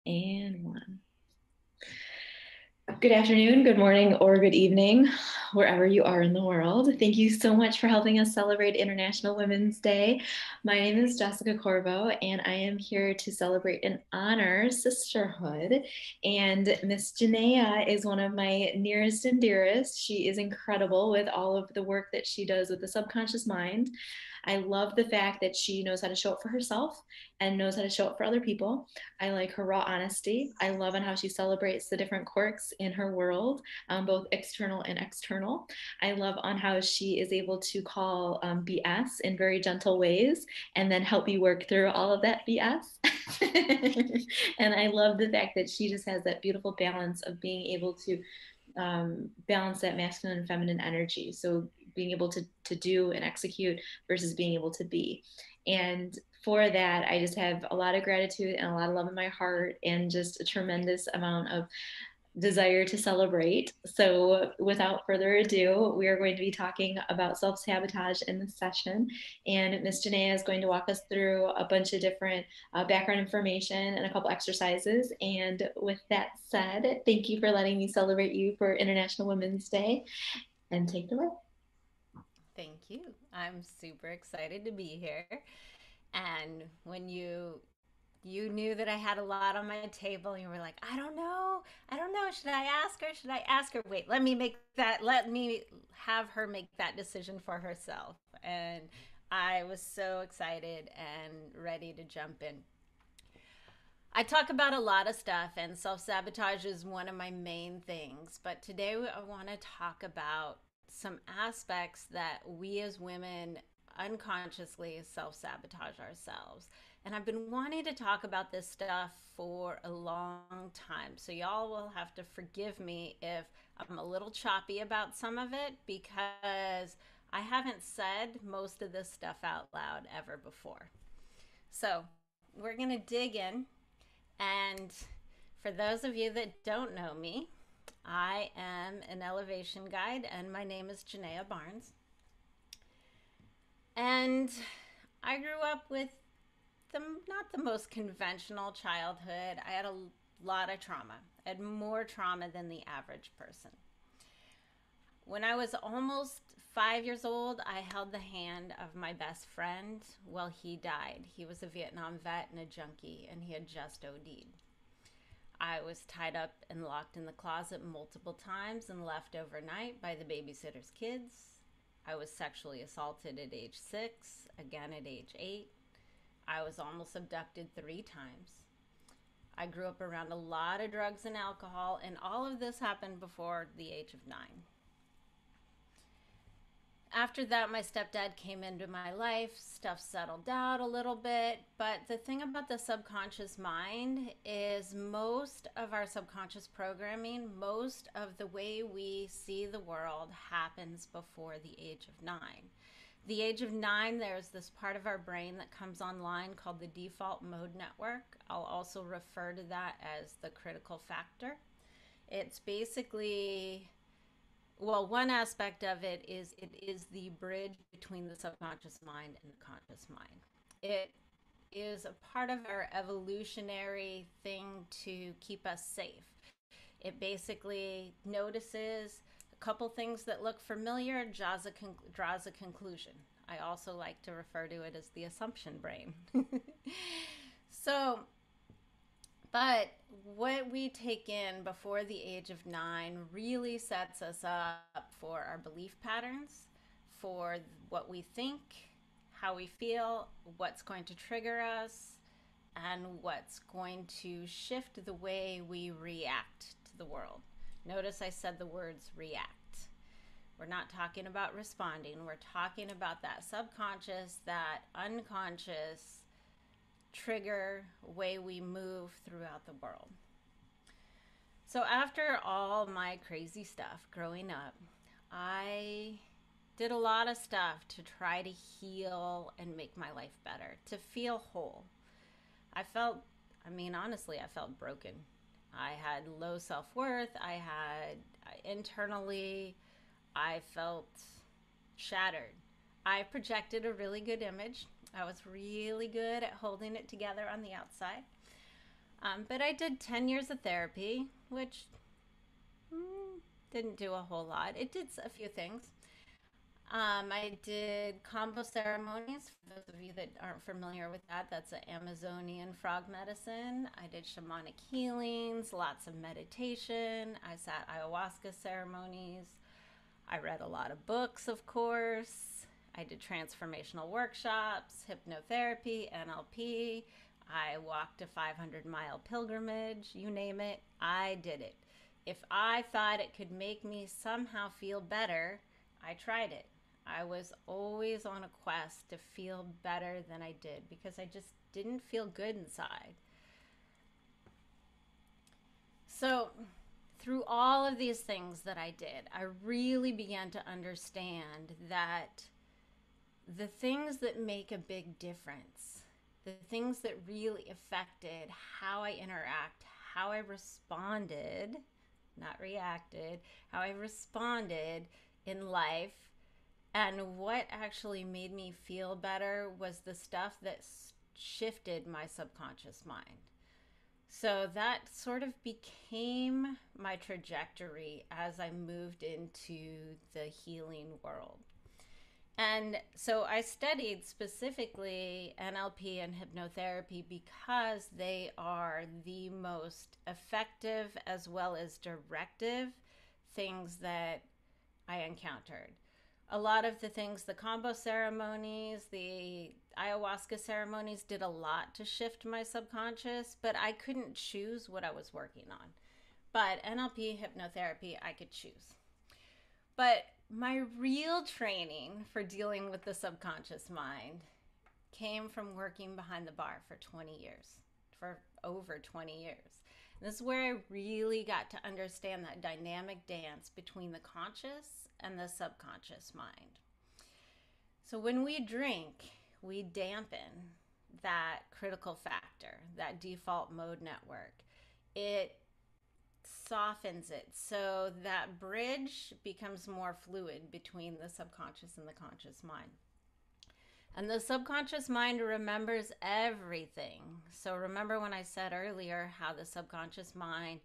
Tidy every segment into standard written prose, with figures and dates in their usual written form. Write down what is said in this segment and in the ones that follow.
And one. Good afternoon, good morning, or good evening, wherever you are in the world. Thank you so much for helping us celebrate International Women's Day. My name is Jessica Corvo, and I am here to celebrate and honor sisterhood. And Miss Genea is one of my nearest and dearest. She is incredible with all of the work that she does with the subconscious mind. I love the fact that she knows how to show up for herself and knows how to show up for other people. I like her raw honesty. I love on how she celebrates the different quirks in her world, both external and external. I love on how she is able to call BS in very gentle ways and then help you work through all of that BS. And I love the fact that she just has that beautiful balance of being able to balance that masculine and feminine energy. So being able to do and execute versus being able to be. And for that, I just have a lot of gratitude and a lot of love in my heart and just a tremendous amount of desire to celebrate. So, without further ado, we are going to be talking about self sabotage in this session. And Miss Genea is going to walk us through a bunch of different background information and a couple exercises. And with that said, thank you for letting me celebrate you for International Women's Day and take the away. Thank you. I'm super excited to be here. And when you knew that I had a lot on my table, and you were like, I don't know. I don't know. Should I ask her? Should I ask her? Wait, let me have her make that decision for herself. And I was so excited and ready to jump in. I talk about a lot of stuff, and self sabotage is one of my main things. But today I want to talk about some aspects that we as women unconsciously self sabotage ourselves. And I've been wanting to talk about this stuff for a long time. So, y'all will have to forgive me if I'm a little choppy about some of it because I haven't said most of this stuff out loud ever before. So, we're going to dig in and for those of you that don't know me, I am an elevation guide, and my name is Genea Barnes. And I grew up with not the most conventional childhood. I had a lot of trauma. I had more trauma than the average person. When I was almost 5 years old, I held the hand of my best friend while he died. He was a Vietnam vet and a junkie, and he had just OD'd. I was tied up and locked in the closet multiple times and left overnight by the babysitter's kids. I was sexually assaulted at age 6, again at age 8. I was almost abducted 3 times. I grew up around a lot of drugs and alcohol, and all of this happened before the age of 9. After that, my stepdad came into my life. Stuff settled down a little bit. But the thing about the subconscious mind is most of our subconscious programming, most of the way we see the world happens before the age of 9. The age of 9, there's this part of our brain that comes online called the default mode network. I'll also refer to that as the critical factor. It's basically, well, one aspect of it is the bridge between the subconscious mind and the conscious mind. It is a part of our evolutionary thing to keep us safe. It basically notices a couple things that look familiar, draws a conclusion. I also like to refer to it as the assumption brain. So, but what we take in before the age of 9 really sets us up for our belief patterns, for what we think, how we feel, what's going to trigger us, and what's going to shift the way we react to the world. Notice I said the words react. We're not talking about responding, we're talking about that subconscious, that unconscious trigger way we move throughout the world. So, after all my crazy stuff growing up, I did a lot of stuff to try to heal and make my life better, to feel whole. I felt, I mean, honestly, I felt broken. I had low self worth. Internally, I felt shattered. I projected a really good image. I was really good at holding it together on the outside. But I did 10 years of therapy, which didn't do a whole lot. It did a few things. I did combo ceremonies. For those of you that aren't familiar with that, that's an Amazonian frog medicine. I did shamanic healings, lots of meditation. I sat ayahuasca ceremonies. I read a lot of books, of course. I did transformational workshops, hypnotherapy, NLP. I walked a 500-mile pilgrimage. You name it, I did it. If I thought it could make me somehow feel better, I tried it. I was always on a quest to feel better than I did because I just didn't feel good inside. So, through all of these things that I did, I really began to understand that the things that make a big difference, the things that really affected how I interact, how I responded, not reacted, how I responded in life, and what actually made me feel better was the stuff that shifted my subconscious mind. So that sort of became my trajectory as I moved into the healing world. And so I studied specifically NLP and hypnotherapy because they are the most effective as well as directive things that I encountered. A lot of the things, the combo ceremonies, the ayahuasca ceremonies did a lot to shift my subconscious, but I couldn't choose what I was working on. But NLP, hypnotherapy, I could choose. But my real training for dealing with the subconscious mind came from working behind the bar for 20 years, for over 20 years. And this is where I really got to understand that dynamic dance between the conscious and the subconscious mind. So when we drink, we dampen that critical factor, that default mode network. It softens it so that bridge becomes more fluid between the subconscious and the conscious mind. And the subconscious mind remembers everything. So remember when I said earlier how the subconscious mind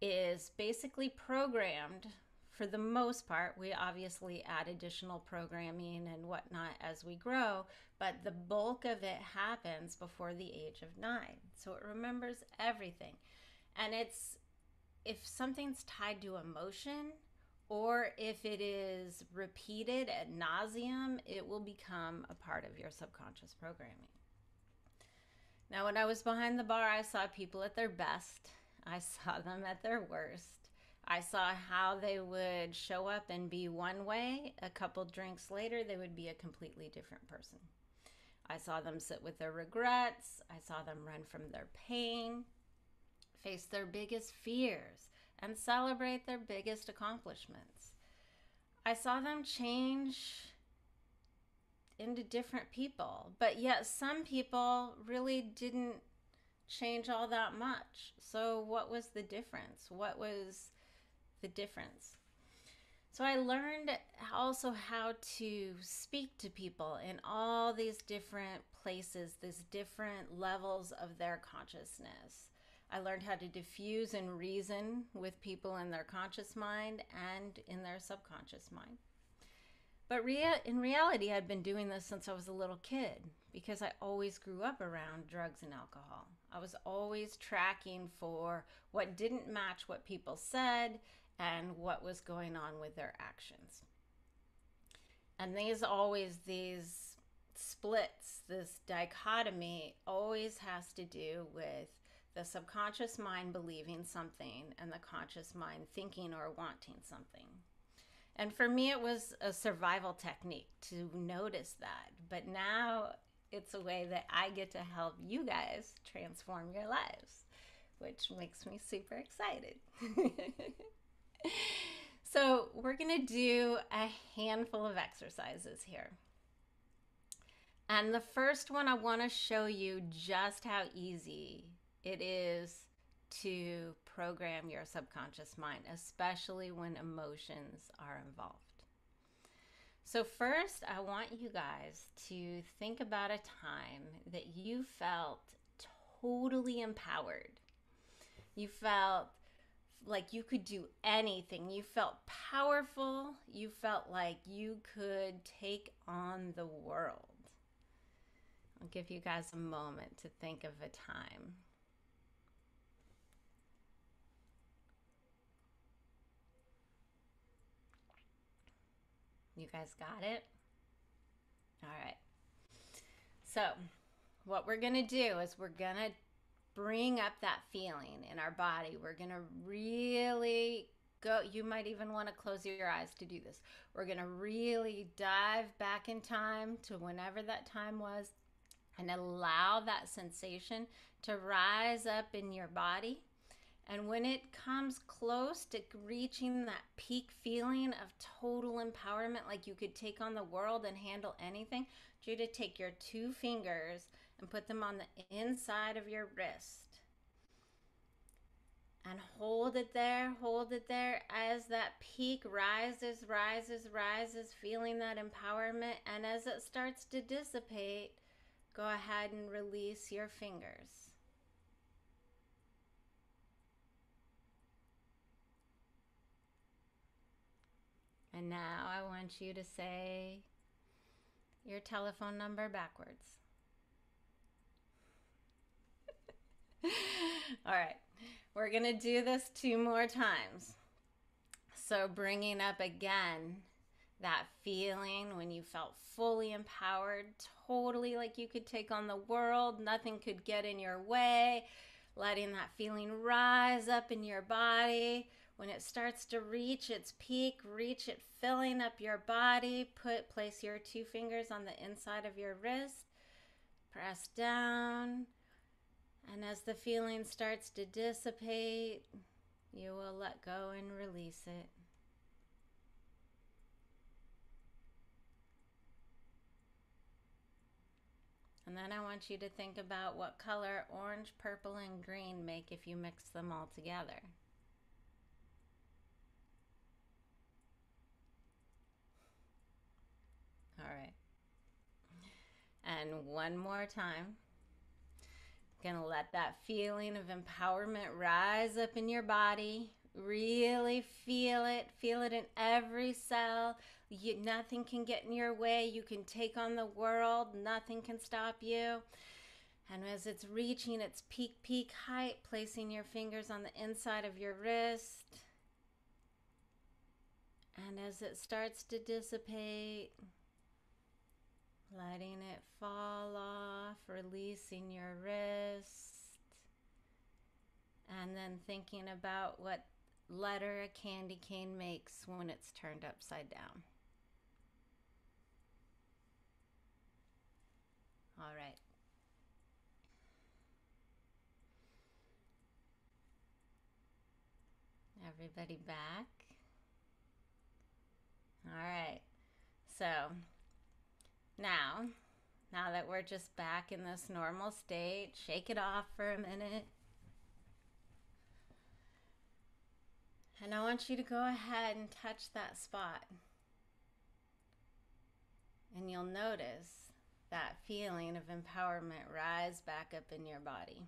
is basically programmed for the most part. We obviously add additional programming and whatnot as we grow, but the bulk of it happens before the age of 9. So it remembers everything. And it's, if something's tied to emotion, or if it is repeated ad nauseum, it will become a part of your subconscious programming. Now, when I was behind the bar, I saw people at their best. I saw them at their worst. I saw how they would show up and be one way. A couple drinks later, they would be a completely different person. I saw them sit with their regrets. I saw them run from their pain, face their biggest fears, and celebrate their biggest accomplishments. I saw them change into different people, but yet some people really didn't change all that much. So what was the difference? What was the difference? So I learned also how to speak to people in all these different places, these different levels of their consciousness. I learned how to diffuse and reason with people in their conscious mind and in their subconscious mind. But in reality, I'd been doing this since I was a little kid because I always grew up around drugs and alcohol. I was always tracking for what didn't match what people said and what was going on with their actions. And these splits, this dichotomy always has to do with the subconscious mind believing something and the conscious mind thinking or wanting something. And for me, it was a survival technique to notice that. But now it's a way that I get to help you guys transform your lives, which makes me super excited. So we're going to do a handful of exercises here. And the first one, I want to show you just how easy it is to program your subconscious mind, especially when emotions are involved. So first, I want you guys to think about a time that you felt totally empowered. You felt like you could do anything. You felt powerful. You felt like you could take on the world. I'll give you guys a moment to think of a time. You guys got it? All right. So, what we're going to do is we're going to bring up that feeling in our body. We're going to really go. You might even want to close your eyes to do this. We're going to really dive back in time to whenever that time was and allow that sensation to rise up in your body. And when it comes close to reaching that peak feeling of total empowerment, like you could take on the world and handle anything, I want you to take your 2 fingers and put them on the inside of your wrist. And hold it there as that peak rises, feeling that empowerment. And as it starts to dissipate, go ahead and release your fingers. And now I want you to say your telephone number backwards. All right, we're going to do this 2 more times. So bringing up again that feeling when you felt fully empowered, totally like you could take on the world, nothing could get in your way, letting that feeling rise up in your body. When it starts to reach its peak, reach it filling up your body. Place your 2 fingers on the inside of your wrist. Press down. And as the feeling starts to dissipate, you will let go and release it. And then I want you to think about what color orange, purple, and green make if you mix them all together. All right. And one more time. Gonna let that feeling of empowerment rise up in your body. Really feel it. Feel it in every cell. Nothing can get in your way. You can take on the world. Nothing can stop you. And as it's reaching its peak height, placing your fingers on the inside of your wrist. And as it starts to dissipate, letting it fall off, releasing your wrist. And then thinking about what letter a candy cane makes when it's turned upside down. All right. Everybody back? All right. So now that we're just back in this normal state, shake it off for a minute. And I want you to go ahead and touch that spot. And you'll notice that feeling of empowerment rise back up in your body.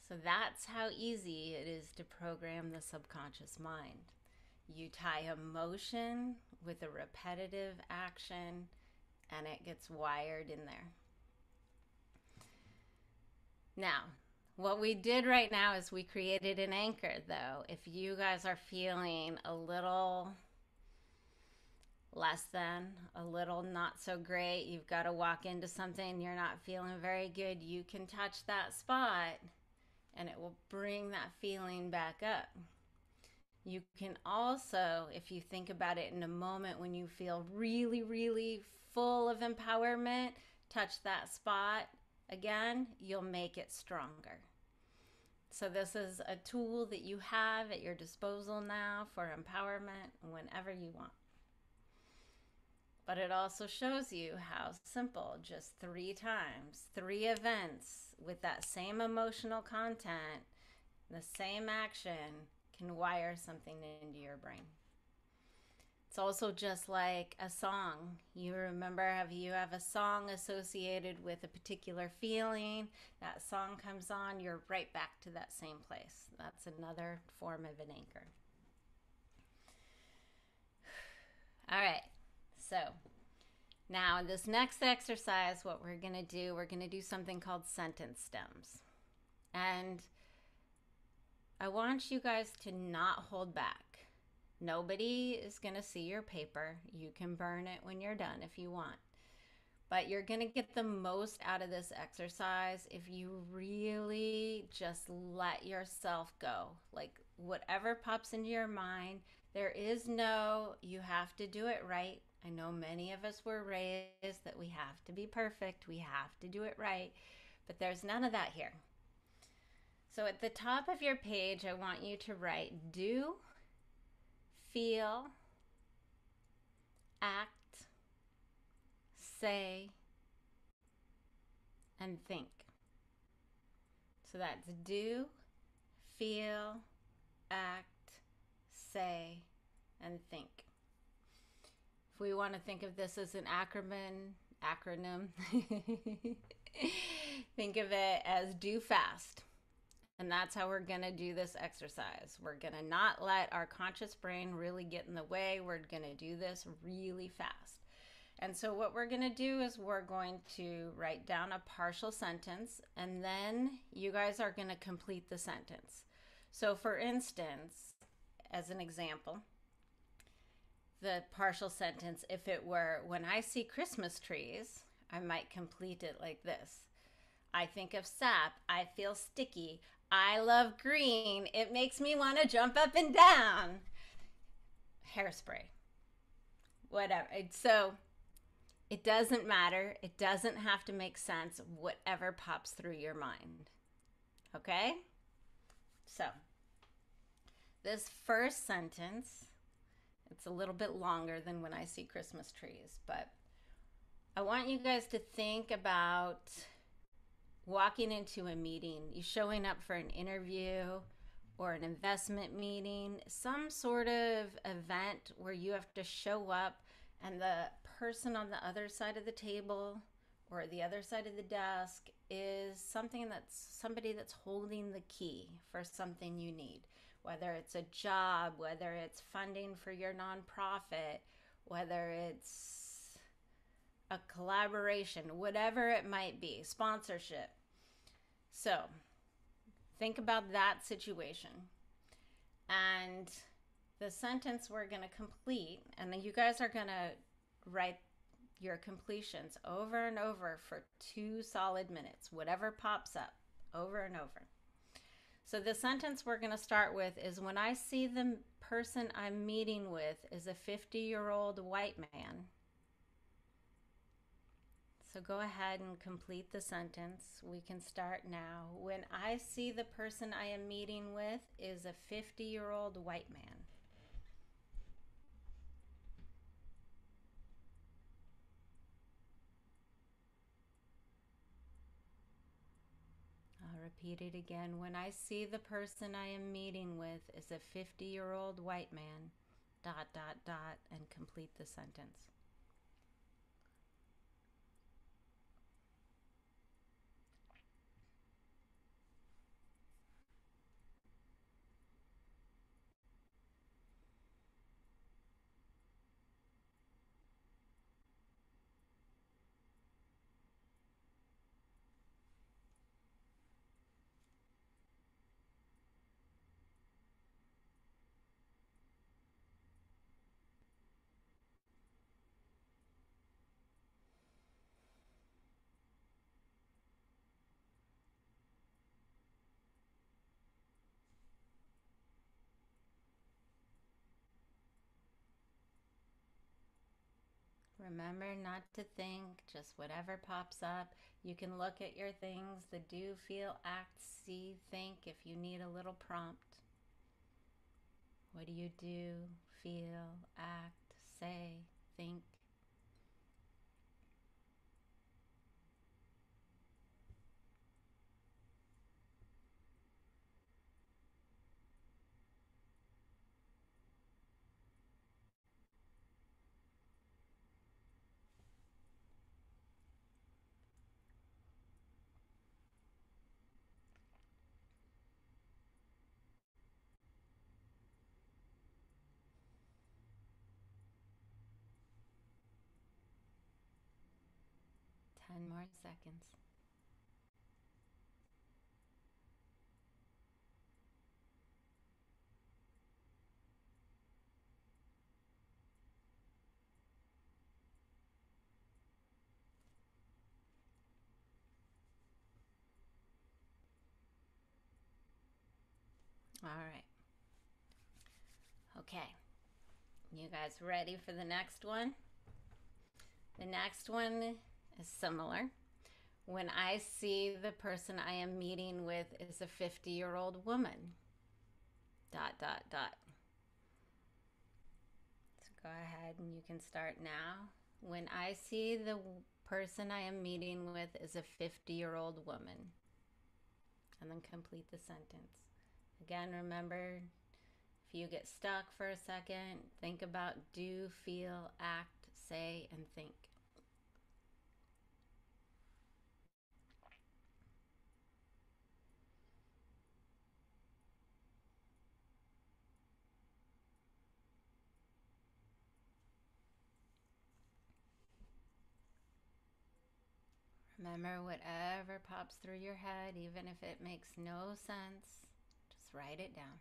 So that's how easy it is to program the subconscious mind. You tie emotion with a repetitive action, and it gets wired in there. Now, what we did right now is we created an anchor, though. If you guys are feeling a little less than, a little not so great, you've got to walk into something, you're not feeling very good, you can touch that spot and it will bring that feeling back up. You can also, if you think about it in a moment when you feel really, really full of empowerment, touch that spot again, you'll make it stronger. So this is a tool that you have at your disposal now for empowerment whenever you want. But it also shows you how simple, just 3 times, 3 events with that same emotional content, the same action, can wire something into your brain. It's also just like a song. You remember, you have a song associated with a particular feeling. That song comes on, you're right back to that same place. That's another form of an anchor. All right. So now in this next exercise, what we're going to do something called sentence stems. And I want you guys to not hold back. Nobody is going to see your paper. You can burn it when you're done if you want. But you're going to get the most out of this exercise if you really just let yourself go. Like whatever pops into your mind, there is no, you have to do it right. I know many of us were raised that we have to be perfect, we have to do it right, but there's none of that here. So at the top of your page, I want you to write do, feel, act, say, and think. So that's do, feel, act, say, and think. If we want to think of this as an acronym, think of it as do fast. And that's how we're going to do this exercise. We're going to not let our conscious brain really get in the way. We're going to do this really fast. And so what we're going to do is we're going to write down a partial sentence, and then you guys are going to complete the sentence. So for instance, as an example, the partial sentence, if it were, when I see Christmas trees, I might complete it like this. I think of sap. I feel sticky. I love green. It makes me want to jump up and down. Hairspray. Whatever. So it doesn't matter. It doesn't have to make sense. Whatever pops through your mind. Okay? So this first sentence, it's a little bit longer than when I see Christmas trees, but I want you guys to think about walking into a meeting, you showing up for an interview or an investment meeting, some sort of event where you have to show up and the person on the other side of the table or the other side of the desk is somebody that's holding the key for something you need, whether it's a job, whether it's funding for your nonprofit, whether it's a collaboration, whatever it might be, sponsorship. So think about that situation. And the sentence we're going to complete, and then you guys are going to write your completions over and over for 2 solid minutes, whatever pops up, over and over. So the sentence we're going to start with is, when I see the person I'm meeting with is a 50-year-old white man. So go ahead and complete the sentence. We can start now. When I see the person I am meeting with is a 50-year-old white man. I'll repeat it again. When I see the person I am meeting with is a 50-year-old white man, ... and complete the sentence. Remember not to think, just whatever pops up. You can look at your things, the do, feel, act, see, think if you need a little prompt. What do you do, feel, act, say, think? more seconds. All right. Okay. You guys ready for the next one? The next one is similar. When I see the person I am meeting with is a 50-year-old woman. Dot, dot, dot. So go ahead and you can start now. When I see the person I am meeting with is a 50-year-old woman. And then complete the sentence. Again, remember, if you get stuck for a second, think about do, feel, act, say, and think. Remember, whatever pops through your head, even if it makes no sense, just write it down.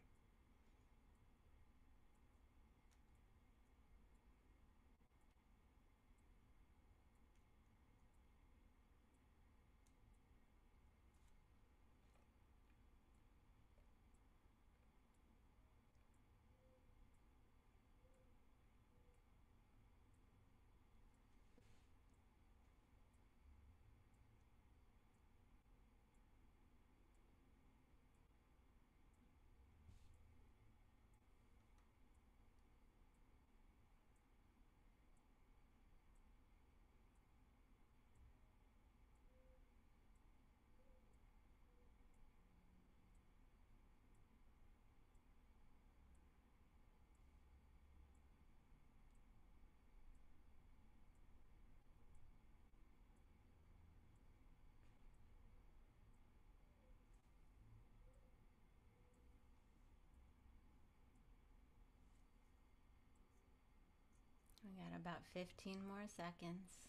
We got about 15 more seconds.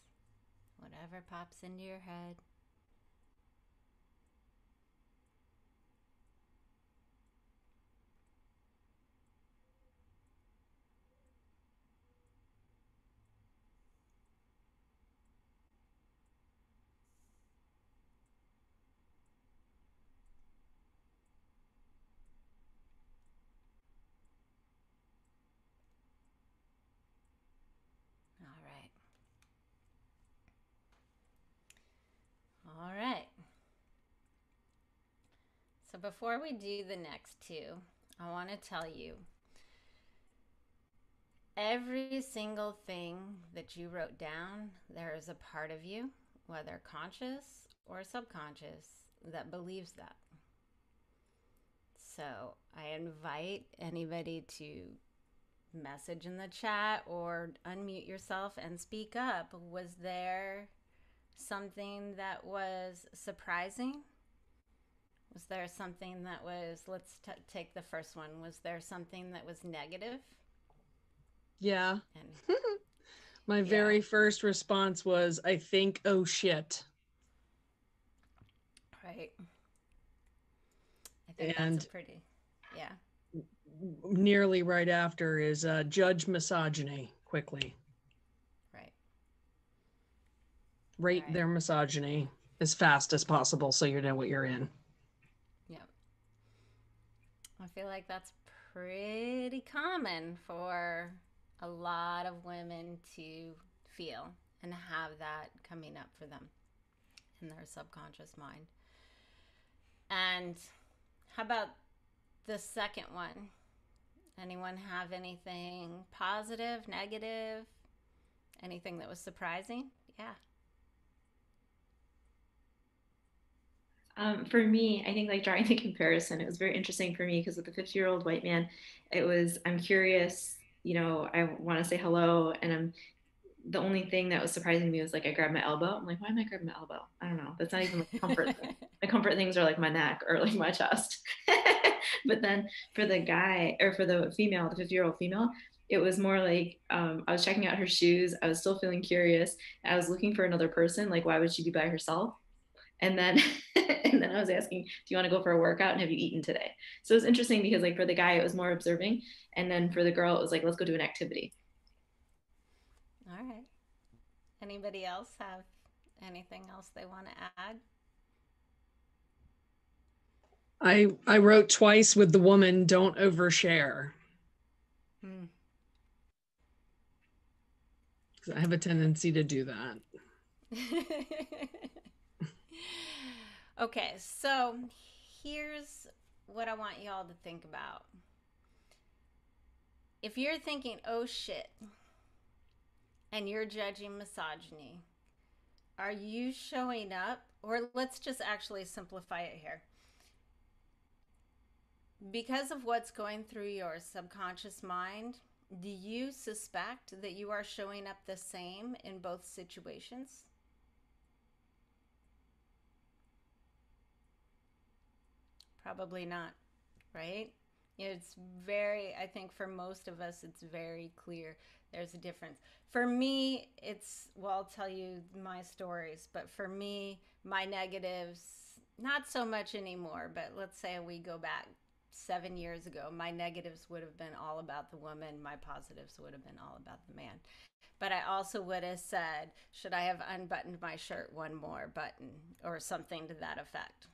Whatever pops into your head. All right. All right. So before we do the next two, I want to tell you every single thing that you wrote down, there is a part of you, whether conscious or subconscious, that believes that. So I invite anybody to message in the chat or unmute yourself and speak up. Was there something that was surprising? Was there something that was, let's take the first one. Was there something that was negative? Yeah. And My very first response was, I think, oh shit. Right. I think that's a pretty, yeah. Nearly right after is judge misogyny quickly. Right. Rate their misogyny as fast as possible so you know what you're in. Yep. I feel like that's pretty common for a lot of women to feel and have that coming up for them in their subconscious mind. And how about the second one? Anyone have anything positive, negative, anything that was surprising? Yeah. For me, I think like drawing the comparison, it was very interesting for me because with the 50-year-old white man, it was, I'm curious, I want to say hello. And the only thing that was surprising me was like I grabbed my elbow. I'm like, why am I grabbing my elbow? I don't know. That's not even like a comfort thing. My comfort things are like my neck or like my chest. But then for the guy or for the female, the 50-year-old female, It was more like I was checking out her shoes. I was still feeling curious. I was looking for another person. Like, why would she be by herself? And then and then I was asking, do you want to go for a workout and have you eaten today? So it was interesting because like for the guy it was more observing, and then for the girl it was like, let's go do an activity. All right. Anybody else have anything else they want to add? I wrote twice with the woman, don't overshare. Hmm. I have a tendency to do that. Okay, so here's what I want y'all to think about. If you're thinking, oh shit, and you're judging misogyny, are you showing up? Or let's just actually simplify it here. Because of what's going through your subconscious mind, do you suspect that you are showing up the same in both situations? Probably not, right? It's very, I think for most of us, it's very clear there's a difference. For me, it's, well, I'll tell you my stories, but for me, my negatives, not so much anymore, but let's say we go back 7 years ago, my negatives would have been all about the woman, my positives would have been all about the man. But I also would have said, should I have unbuttoned my shirt one more button or something to that effect?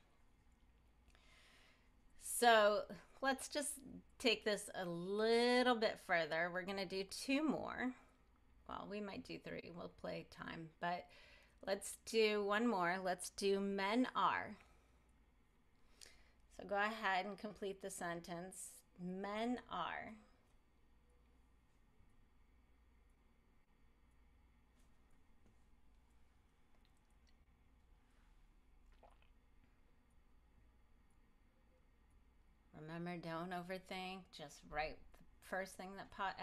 So let's just take this a little bit further. We're going to do two more. Well, we might do three. We'll play time. But let's do one more. Let's do men are. So go ahead and complete the sentence. Men are. Remember, don't overthink. Just write the first thing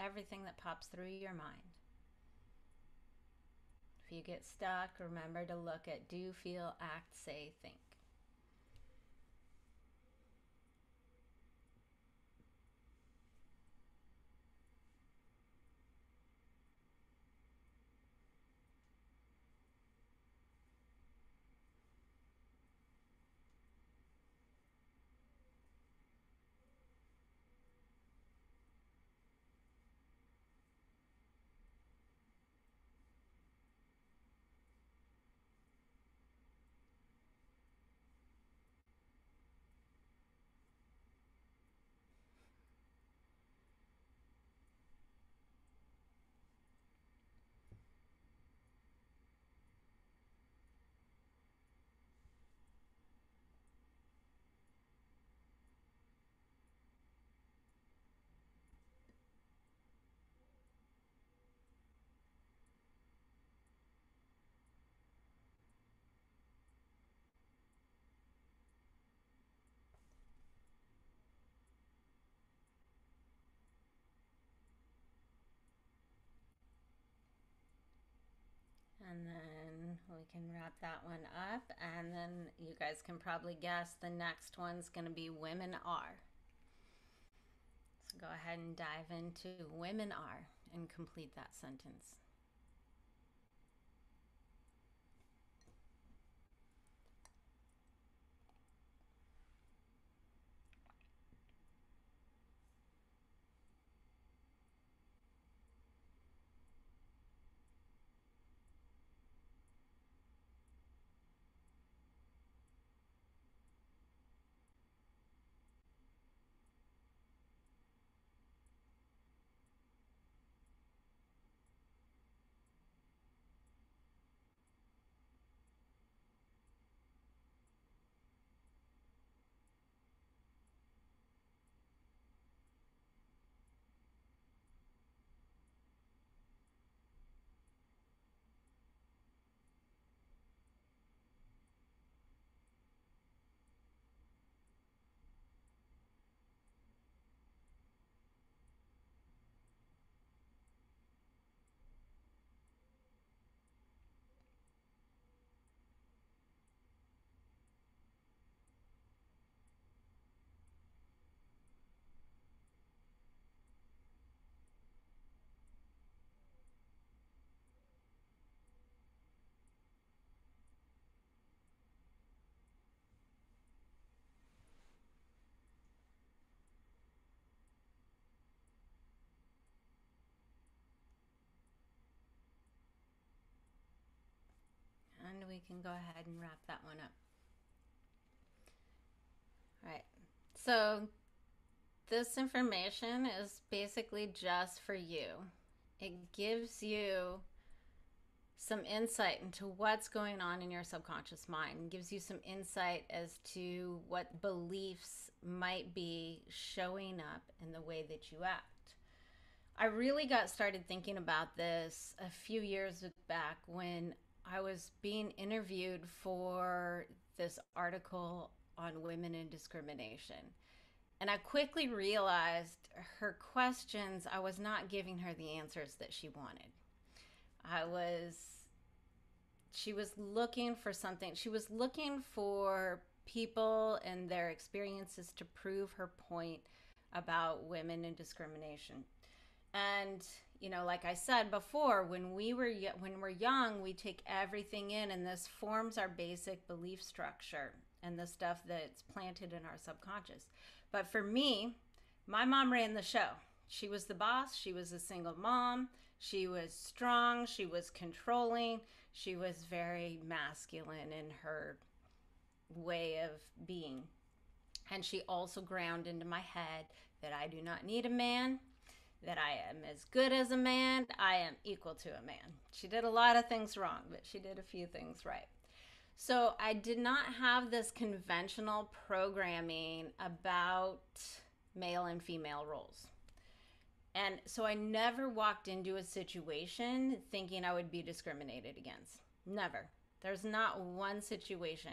everything that pops through your mind. If you get stuck, remember to look at do, feel, act, say, think. And then we can wrap that one up. And then you guys can probably guess the next one's going to be women are. So go ahead and dive into women are and complete that sentence. we can go ahead and wrap that one up. All right. So this information is basically just for you. It gives you some insight into what's going on in your subconscious mind, and gives you some insight as to what beliefs might be showing up in the way that you act. I really got started thinking about this a few years back when I was being interviewed for this article on women and discrimination. And I quickly realized her questions, I was not giving her the answers that she wanted. She was looking for something. She was looking for people and their experiences to prove her point about women and discrimination. And like I said before, when we're young, we take everything in, and this forms our basic belief structure and the stuff that's planted in our subconscious. But for me, my mom ran the show. She was the boss. She was a single mom. She was strong. She was controlling. She was very masculine in her way of being. And she also ground into my head that I do not need a man, that I am as good as a man, I am equal to a man. She did a lot of things wrong, but she did a few things right. So I did not have this conventional programming about male and female roles. And so I never walked into a situation thinking I would be discriminated against. Never. There's not one situation.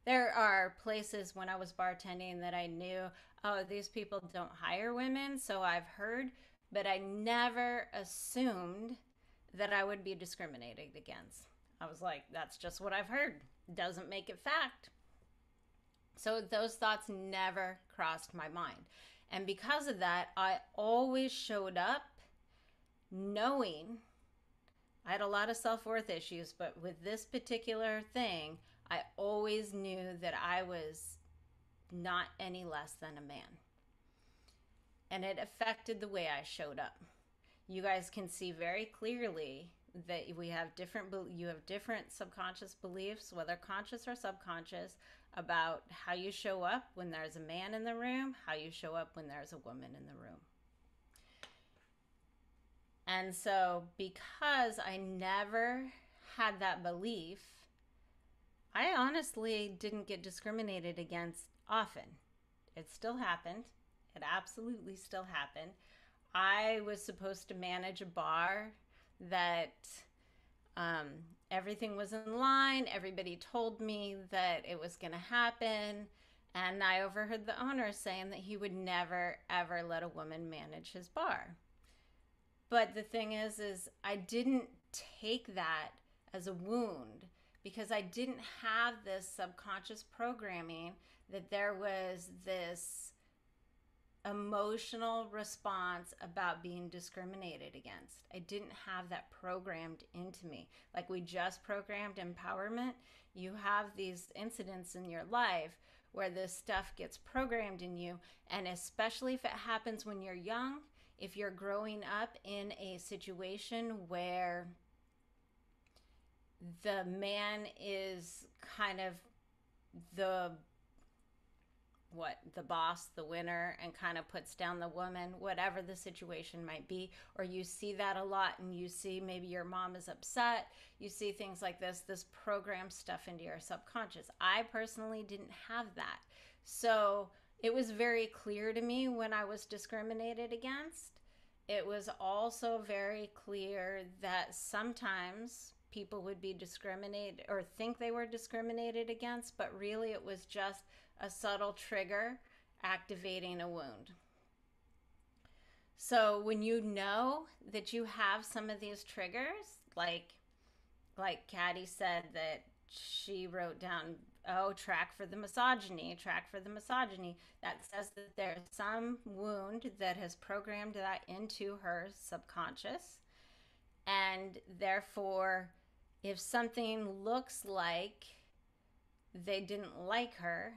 There are places when I was bartending that I knew, oh, these people don't hire women, so I've heard, but I never assumed that I would be discriminated against. I was like, that's just what I've heard. Doesn't make it fact. So those thoughts never crossed my mind. And because of that, I always showed up knowing I had a lot of self-worth issues, but with this particular thing, I always knew that I was not any less than a man. And it affected the way I showed up. You guys can see very clearly that you have different subconscious beliefs, whether conscious or subconscious, about how you show up when there's a man in the room, how you show up when there's a woman in the room. And so because I never had that belief, I honestly didn't get discriminated against often. It still happened. It absolutely still happened. I was supposed to manage a bar that everything was in line. Everybody told me that it was going to happen. And I overheard the owner saying that he would never, ever let a woman manage his bar. But the thing is I didn't take that as a wound because I didn't have this subconscious programming that there was this emotional response about being discriminated against. I didn't have that programmed into me. Like we just programmed empowerment, you have these incidents in your life where this stuff gets programmed in you, and especially if it happens when you're young, if you're growing up in a situation where the man is kind of the boss, the winner, and kind of puts down the woman, whatever the situation might be, or you see that a lot and you see maybe your mom is upset, you see things like this programs stuff into your subconscious. I personally didn't have that. So it was very clear to me when I was discriminated against. It was also very clear that sometimes people would be discriminated or think they were discriminated against, but really it was just a subtle trigger activating a wound. So when you know that you have some of these triggers, like Caddy said that she wrote down, oh, track for the misogyny, that says that there's some wound that has programmed that into her subconscious. And therefore, if something looks like they didn't like her,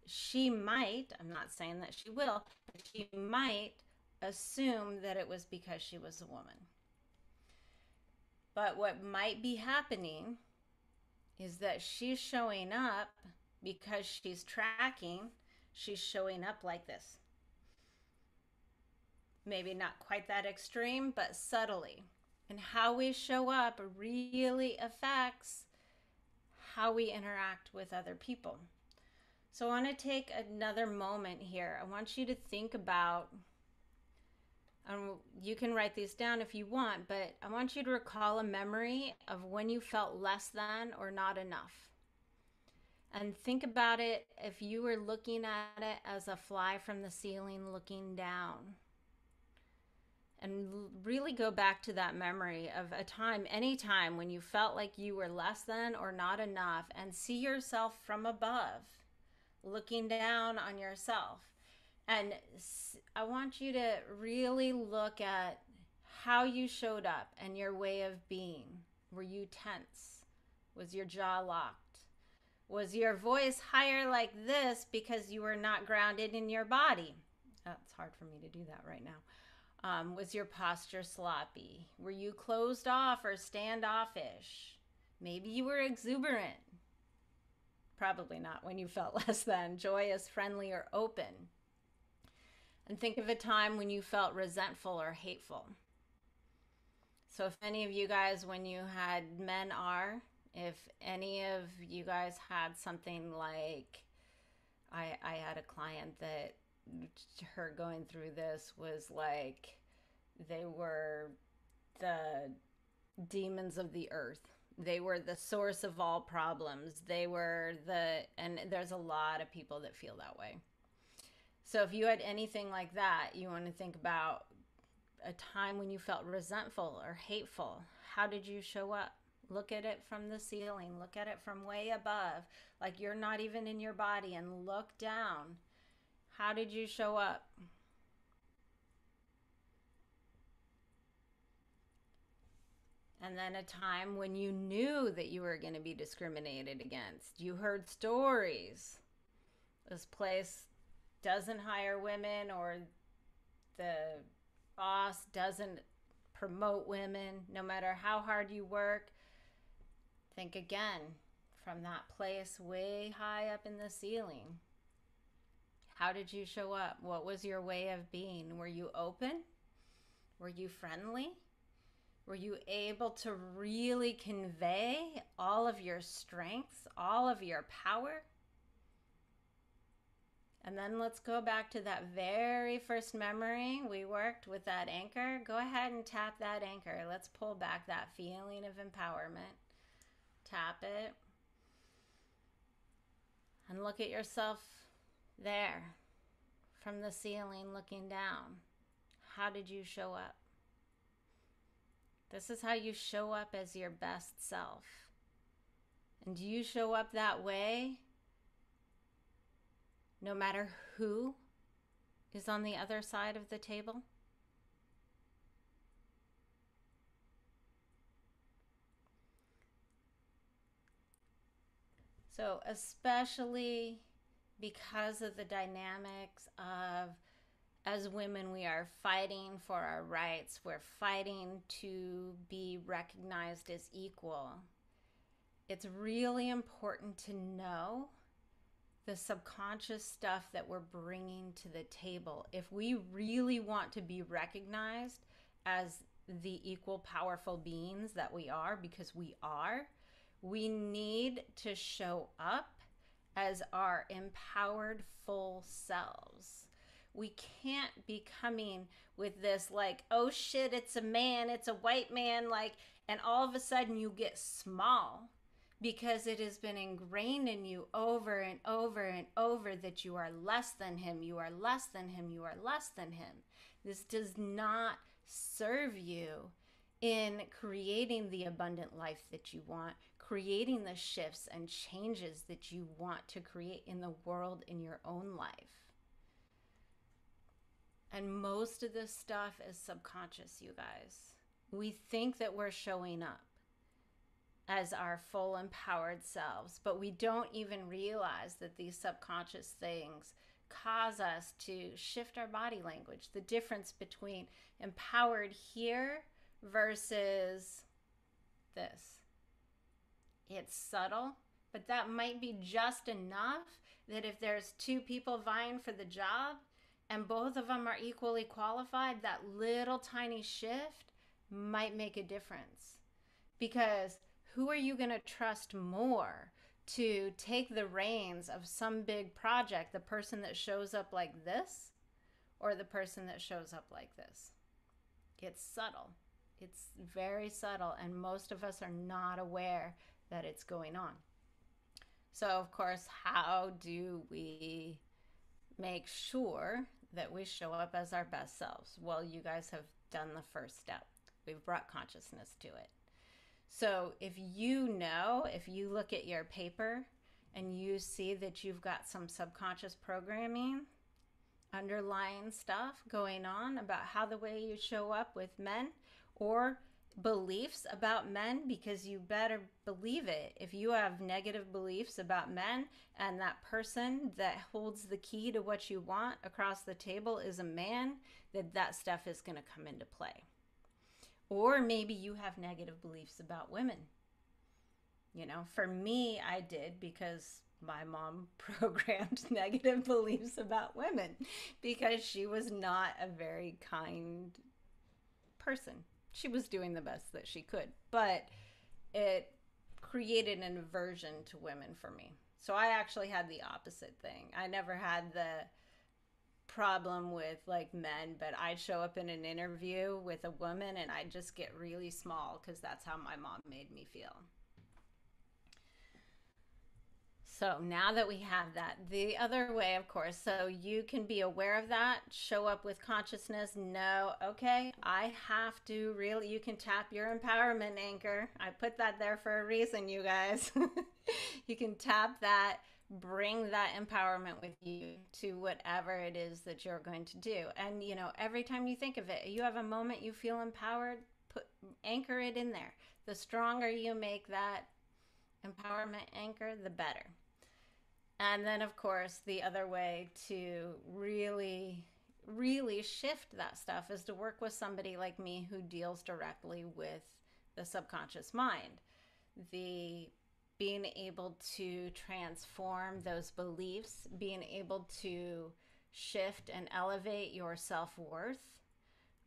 she might, I'm not saying that she will, but she might assume that it was because she was a woman. But what might be happening is that she's showing up because she's tracking. She's showing up like this. Maybe not quite that extreme, but subtly. And how we show up really affects how we interact with other people. So I want to take another moment here. I want you to think about, you can write these down if you want, but I want you to recall a memory of when you felt less than or not enough. And think about it if you were looking at it as a fly from the ceiling looking down. And really go back to that memory of a time, any time when you felt like you were less than or not enough, and see yourself from above, looking down on yourself. And I want you to really look at how you showed up and your way of being. Were you tense? Was your jaw locked? Was your voice higher like this because you were not grounded in your body? It's hard for me to do that right now. Was your posture sloppy? Were you closed off or standoffish? Maybe you were exuberant. Probably not when you felt less than, joyous, friendly, or open. And think of a time when you felt resentful or hateful. So if any of you guys, when you had if any of you guys had something like, I had a client that her going through this was like they were the demons of the earth. They were the source of all problems. And there's a lot of people that feel that way. So if you had anything like that, you want to think about a time when you felt resentful or hateful. How did you show up? Look at it from the ceiling. Look at it from way above, like you're not even in your body, and look down. How did you show up? And then a time when you knew that you were going to be discriminated against. You heard stories. This place doesn't hire women, or the boss doesn't promote women, no matter how hard you work. Think again from that place way high up in the ceiling. How did you show up? What was your way of being? Were you open? Were you friendly? Were you able to really convey all of your strengths, all of your power? And then let's go back to that very first memory we worked with, that anchor. Go ahead and tap that anchor. Let's pull back that feeling of empowerment. Tap it. And look at yourself there from the ceiling looking down. How did you show up? This is how you show up as your best self. And do you show up that way no matter who is on the other side of the table? So especially because of the dynamics of, as women, we are fighting for our rights. We're fighting to be recognized as equal. It's really important to know the subconscious stuff that we're bringing to the table. If we really want to be recognized as the equal, powerful beings that we are, because we are, we need to show up as our empowered full selves. We can't be coming with this like, oh shit, it's a man, it's a white man, like, and all of a sudden you get small because it has been ingrained in you over and over and over that you are less than him, you are less than him, you are less than him. This does not serve you in creating the abundant life that you want, creating the shifts and changes that you want to create in the world, in your own life. And most of this stuff is subconscious, you guys. We think that we're showing up as our full empowered selves, but we don't even realize that these subconscious things cause us to shift our body language. The difference between empowered here versus this. It's subtle, but that might be just enough that if there's two people vying for the job and both of them are equally qualified, that little tiny shift might make a difference. Because who are you going to trust more to take the reins of some big project? The person that shows up like this or the person that shows up like this? It's subtle. It's very subtle, and most of us are not aware that it's going on. So, of course, how do we make sure that we show up as our best selves? Well, you guys have done the first step. We've brought consciousness to it. So if you know, if you look at your paper and you see that you've got some subconscious programming, underlying stuff going on about how the way you show up with men, or beliefs about men, because you better believe it. If you have negative beliefs about men and that person that holds the key to what you want across the table is a man, that stuff is going to come into play. Or maybe you have negative beliefs about women. You know, for me, I did, because my mom programmed negative beliefs about women because she was not a very kind person. She was doing the best that she could, but it created an aversion to women for me. So I actually had the opposite thing. I never had the problem with like men, but I'd show up in an interview with a woman and I'd just get really small because that's how my mom made me feel. So now that we have that, the other way, of course, so you can be aware of that, show up with consciousness, know, okay, I have to really, you can tap your empowerment anchor. I put that there for a reason, you guys. You can tap that, bring that empowerment with you to whatever it is that you're going to do. And, you know, every time you think of it, you have a moment you feel empowered, anchor it in there. The stronger you make that empowerment anchor, the better. And then, of course, the other way to really, really shift that stuff is to work with somebody like me who deals directly with the subconscious mind. The being able to transform those beliefs, being able to shift and elevate your self-worth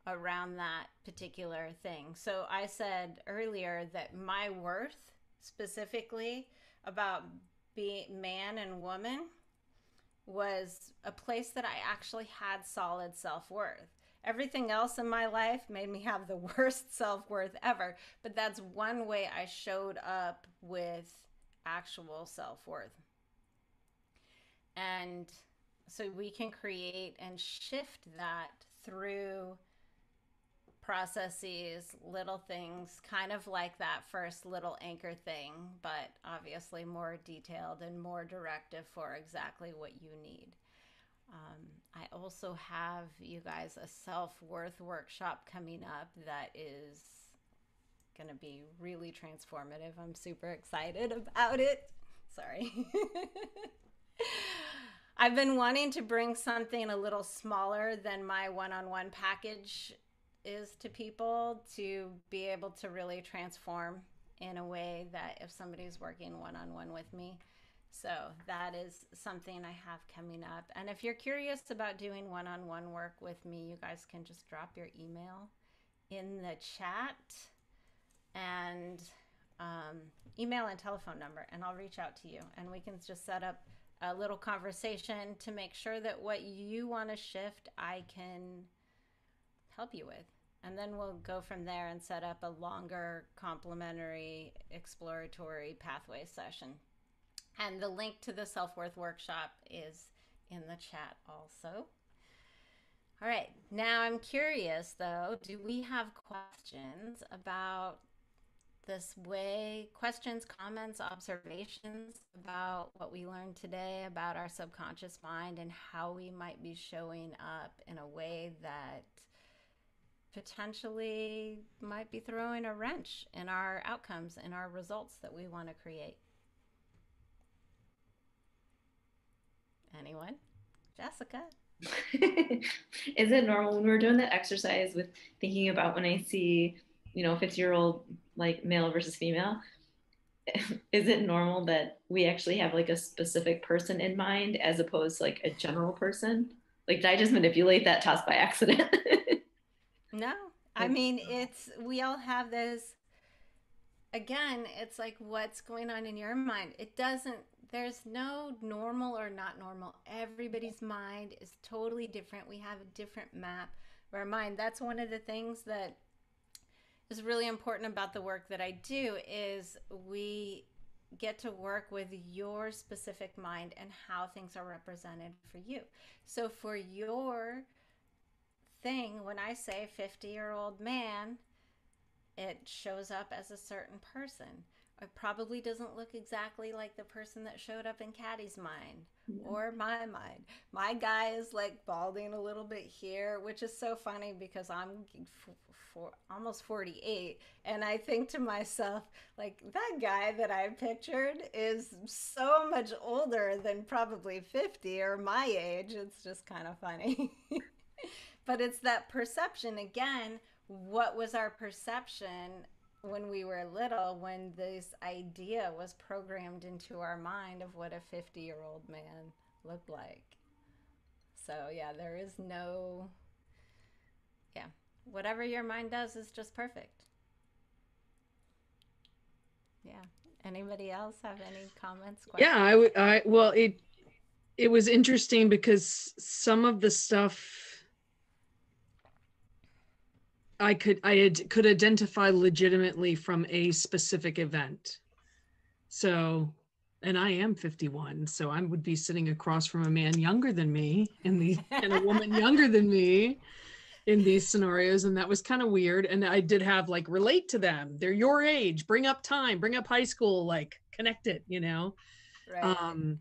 around that particular thing. So I said earlier that my worth, specifically about being man and woman, was a place that I actually had solid self-worth. Everything else in my life made me have the worst self-worth ever, but that's one way I showed up with actual self-worth. And so we can create and shift that through processes, little things, kind of like that first little anchor thing, but obviously more detailed and more directive for exactly what you need. I also have, you guys, a self-worth workshop coming up that is going to be really transformative. I'm super excited about it. Sorry. I've been wanting to bring something a little smaller than my one-on-one package is to people, to be able to really transform in a way that if somebody's working one-on-one with me. So that is something I have coming up. And if you're curious about doing one-on-one work with me, you guys can just drop your email in the chat, and email and telephone number, and I'll reach out to you and we can just set up a little conversation to make sure that what you want to shift, I can help you with. And then we'll go from there and set up a longer complementary exploratory pathway session. And the link to the self-worth workshop is in the chat also. All right, now I'm curious though, do we have questions about this way? Questions, comments, observations about what we learned today about our subconscious mind and how we might be showing up in a way that potentially might be throwing a wrench in our outcomes and our results that we want to create? Anyone? Jessica? Is it normal when we're doing that exercise with thinking about when I see, 50-year-old like male versus female? is it normal that we actually have like a specific person in mind as opposed to like a general person? Like, did I just manipulate that toss by accident? No, I mean, we all have this. Again, it's like what's going on in your mind. It doesn't, there's no normal or not normal. Everybody's mind is totally different. We have a different map of our mind. That's one of the things that is really important about the work that I do is we get to work with your specific mind and how things are represented for you. So for your thing, when I say 50-year-old man, it shows up as a certain person. It probably doesn't look exactly like the person that showed up in Caddy's mind Yeah. or my mind. My guy is like balding a little bit here, which is so funny because I'm almost 48. And I think to myself, like, that guy that I pictured is so much older than probably 50 or my age. It's just kind of funny. But it's that perception again. What was our perception when we were little, when this idea was programmed into our mind of what a 50-year-old man looked like? So, yeah, there is no, yeah, whatever your mind does is just perfect. Yeah. Anybody else have any comments, questions? Yeah, well, it was interesting because some of the stuff could identify legitimately from a specific event. So, and I am 51, so I would be sitting across from a man younger than me and a woman younger than me in these scenarios, and that was kind of weird. And I did have like relate to them. They're your age. Bring up time. Bring up high school. Like connect it. Right.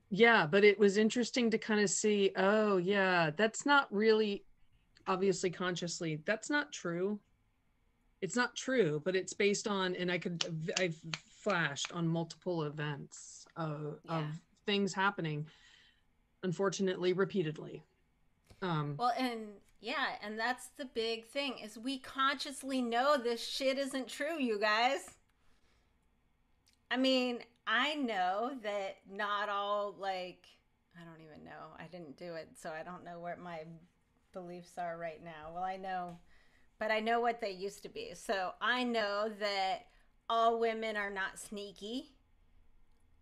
Yeah, but it was interesting to kind of see. Oh, yeah, that's not really obviously consciously. That's not true. It's not true, but it's based on, and I've flashed on multiple events Yeah. of things happening, unfortunately, repeatedly. Well, and yeah, and that's the big thing is we consciously know this shit isn't true, you guys. I mean, I know that not all like I don't even know. I didn't do it, so I don't know where my beliefs are right now. Well, I know, but I know what they used to be. So, I know that all women are not sneaky.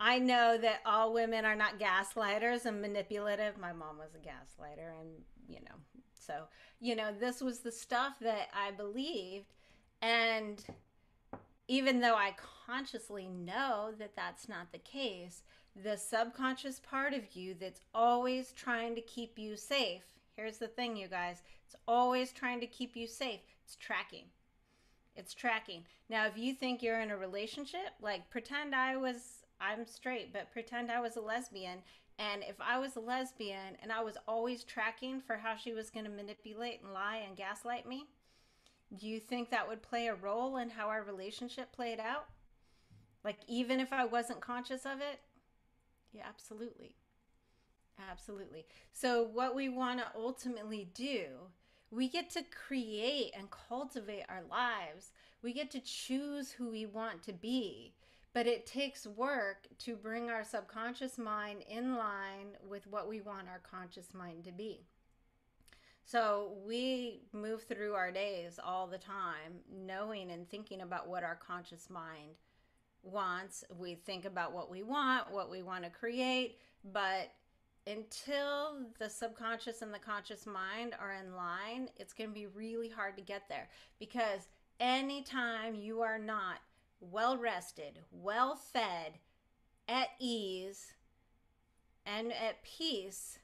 I know that all women are not gaslighters and manipulative. My mom was a gaslighter, and so this was the stuff that I believed, and even though I consciously know that that's not the case, the subconscious part of you that's always trying to keep you safe. Here's the thing, you guys. It's always trying to keep you safe. It's tracking. It's tracking. Now, if you think you're in a relationship, like I'm straight, but pretend I was a lesbian. And if I was a lesbian and I was always tracking for how she was going to manipulate and lie and gaslight me, do you think that would play a role in how our relationship played out? Like, even if I wasn't conscious of it? Yeah, absolutely. Absolutely. So, what we want to ultimately do, we get to create and cultivate our lives. We get to choose who we want to be. But it takes work to bring our subconscious mind in line with what we want our conscious mind to be. So we move through our days all the time, knowing and thinking about what our conscious mind wants. We think about what we want to create, but until the subconscious and the conscious mind are in line, it's going to be really hard to get there because anytime you are not well rested, well fed, at ease, and at peace,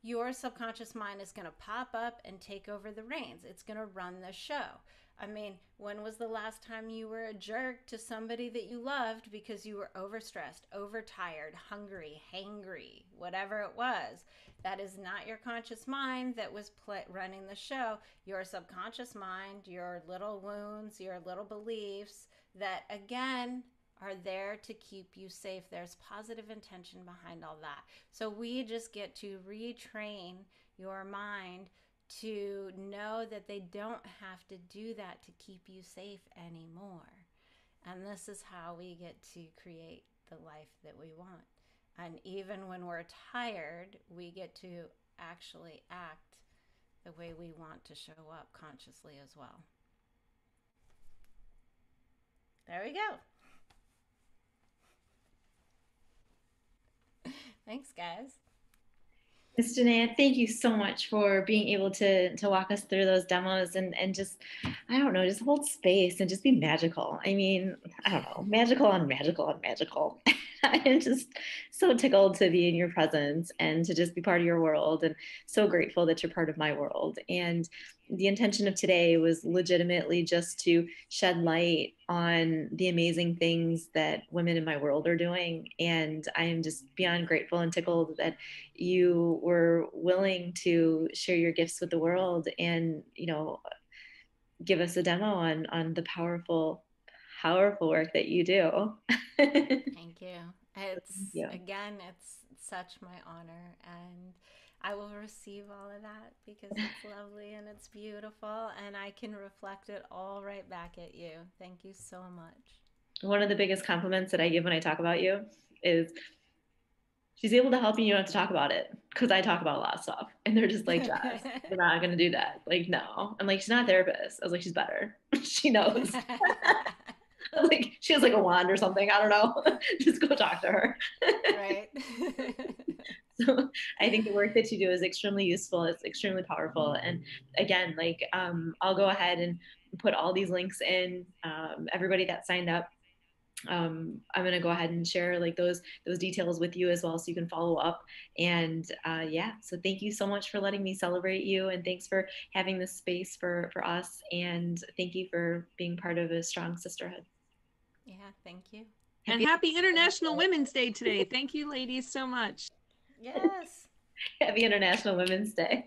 your subconscious mind is going to pop up and take over the reins. It's going to run the show. I mean, when was the last time you were a jerk to somebody that you loved because you were overstressed, overtired, hungry, hangry, whatever it was? That is not your conscious mind that was running the show. Your subconscious mind, your little wounds, your little beliefs that, again, are there to keep you safe. There's positive intention behind all that. So we just get to retrain your mind to know that they don't have to do that to keep you safe anymore. And this is how we get to create the life that we want. And even when we're tired, we get to actually act the way we want to show up consciously as well. There we go. Thanks, guys. Miss Genea, thank you so much for being able to walk us through those demos and just, I don't know, just hold space and just be magical. I mean, I don't know, magical on magical on magical. I'm just so tickled to be in your presence and to just be part of your world, and so grateful that you're part of my world. And the intention of today was legitimately just to shed light on the amazing things that women in my world are doing. And I am just beyond grateful and tickled that you were willing to share your gifts with the world and, give us a demo on the powerful work that you do. Thank you. It's, Yeah. again, it's such my honor. And I will receive all of that because it's lovely and it's beautiful. And I can reflect it all right back at you. Thank you so much. One of the biggest compliments that I give when I talk about you is she's able to help you. You don't have to talk about it because I talk about a lot of stuff, and they're just like, Jess, we're not going to do that. Like, no. I'm like, she's not a therapist. I was like, she's better. She knows. I was like, she has like a wand or something. I don't know. Just go talk to her. Right. So I think the work that you do is extremely useful. It's extremely powerful. And again, like, I'll go ahead and put all these links in. Everybody that signed up, I'm going to go ahead and share like those details with you as well, so you can follow up. And yeah, so thank you so much for letting me celebrate you, and thanks for having this space for us, and thank you for being part of a strong sisterhood. Yeah, thank you. And happy International Women's Day today. Thank you, ladies, so much. Yes. Happy International Women's Day.